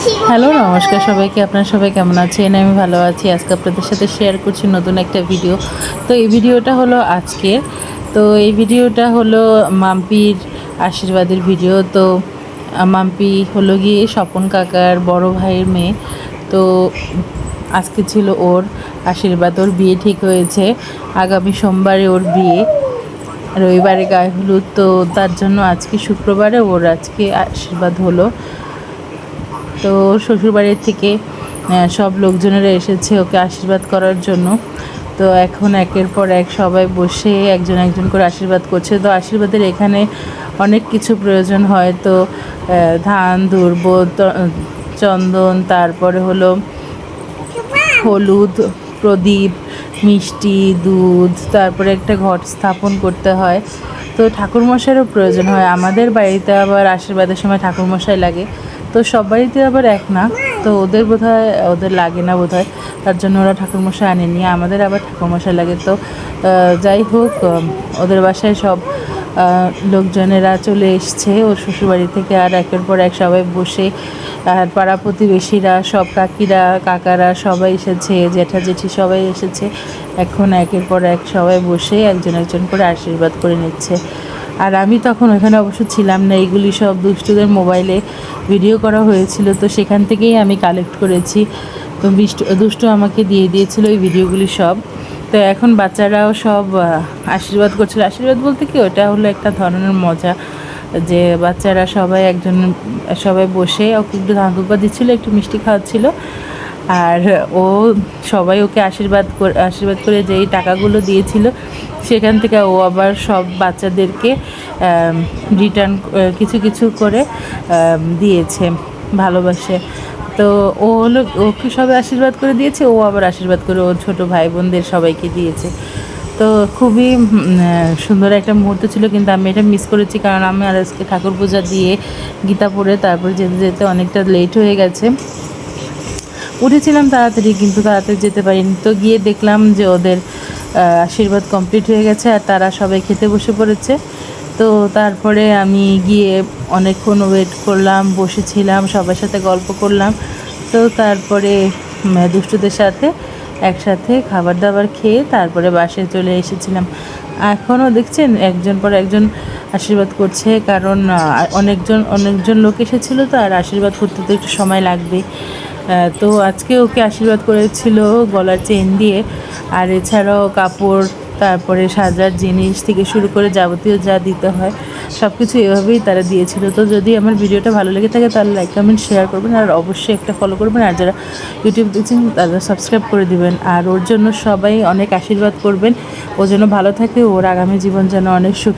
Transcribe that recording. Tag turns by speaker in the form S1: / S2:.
S1: Hello, নমস্কার সবাইকে। আপনারা সবাই কেমন আছেন? আমি ভালো আছি। আজকে আপনাদের সাথে শেয়ার করছি নতুন একটা ভিডিও। তো এই ভিডিওটা হলো আজকের। তো এই ভিডিওটা হলো মাম্পির আশীর্বাদের ভিডিও। তো মাম্পি হলো গিয়ে স্বপন কাকার বড় ভাইয়ের মেয়ে। তো আজকে ছিল ওর আশীর্বাদ। ওর বিয়ে ঠিক হয়েছে, আগামী সোমবারে ওর বিয়ে, রবিবারে গায়ে হলুদ। তো তার জন্য আজকে শুক্রবারে ওর আজকে আশীর্বাদ হলো। তো শ্বশুরবাড়ির থেকে সব লোকজনেরা এসেছে ওকে আশীর্বাদ করার জন্য। তো এখন একের পর এক সবাই বসে একজন একজন করে আশীর্বাদ করছে। তো আশীর্বাদের এখানে অনেক কিছু প্রয়োজন হয়। তো ধান, দুর্ব, চন্দন, তারপরে হলো হলুদ, প্রদীপ, মিষ্টি, দুধ, তারপরে একটা ঘট স্থাপন করতে হয়। তো ঠাকুরমশাইয়েরও প্রয়োজন হয়। আমাদের বাড়িতে আবার আশীর্বাদের সময় ঠাকুরমশাই লাগে। তো সব বাড়িতে আবার এক না, তো ওদের বোধহয় ওদের লাগে না বোধহয়, তার জন্য ওরা ঠাকুরমশাই আনেনি। আমাদের আবার ঠাকুরমশাই লাগে। তো যাই হোক, ওদের বাসায় সব লোকজনেরা চলে এসছে ওর শ্বশুরবাড়ি থেকে। আর একের পর এক সবাই বসে, আর পাড়া প্রতিবেশীরা সব, কাকিরা, কাকারা সবাই এসেছে, জ্যাঠা জেঠি সবাই এসেছে। এখন একের পর এক সবাই বসে একজন একজন করে আশীর্বাদ করে নিচ্ছে। আর আমি তখন ওখানে অবশ্য ছিলাম না। এইগুলি সব দুষ্টুদের মোবাইলে ভিডিও করা হয়েছিল, তো সেখান থেকেই আমি কালেক্ট করেছি। তো দুষ্টু আমাকে দিয়ে দিয়েছিল এই ভিডিওগুলি সব। তো এখন বাচ্চারাও সব আশীর্বাদ করছিল। আশীর্বাদ বলতে কি, ওটা হলো একটা ধরনের মজা, যে বাচ্চারা সবাই বসে ওকে একটু ধান দুব্বা দিচ্ছিলো, একটু মিষ্টি খাওয়াচ্ছিল। আর ও সবাই ওকে আশীর্বাদ করে যেই টাকাগুলো দিয়েছিল, সেখান থেকে ও আবার সব বাচ্চাদেরকে রিটার্ন কিছু কিছু করে দিয়েছে ভালোবাসে। তো ও হলো, ওকে সবাই আশীর্বাদ করে দিয়েছে, ও আবার আশীর্বাদ করে ওর ছোটো ভাই বোনদের সবাইকে দিয়েছে। তো খুবই সুন্দর একটা মুহূর্ত ছিল। কিন্তু আমি এটা মিস করেছি, কারণ আমি আর আজকে ঠাকুর পূজা দিয়ে গীতা পড়ে তারপর যেতে যেতে অনেকটা লেট হয়ে গেছে। উঠেছিলাম তাড়াতাড়ি, কিন্তু তাড়াতাড়ি যেতে পারিনি। তো গিয়ে দেখলাম যে ওদের আশীর্বাদ কমপ্লিট হয়ে গেছে আর তারা সবাই খেতে বসে পড়েছে। তো তারপরে আমি গিয়ে অনেকক্ষণ ওয়েট করলাম, বসেছিলাম, সবার সাথে গল্প করলাম। তো তারপরে দুষ্টুদের সাথে একসাথে খাবার দাবার খেয়ে তারপরে বাসায় চলে এসেছিলাম। এখনও দেখছেন একজন পর একজন আশীর্বাদ করছে, কারণ অনেকজন লোক এসেছিলো। তো আর আশীর্বাদ করতে তো একটু সময় লাগবে। তো আজকে ওকে আশীর্বাদ করেছিল গলার চেন দিয়ে, আর এছাড়াও কাপড়, তারপরে সাজার জিনিস থেকে শুরু করে যাবতীয় যা দিতে হয় সব কিছু এভাবেই তারা দিয়েছিল। তো যদি আমার ভিডিওটা ভালো লেগে থাকে তাহলে লাইক, কমেন্ট, শেয়ার করবেন, আর অবশ্যই একটা ফলো করবেন। আর যারা ইউটিউব দেখছেন তারা সাবস্ক্রাইব করে দিবেন। আর ওর জন্য সবাই অনেক আশীর্বাদ করবেন, ও যেন ভালো থাকে, ওর আগামী জীবন যেন অনেক সুখ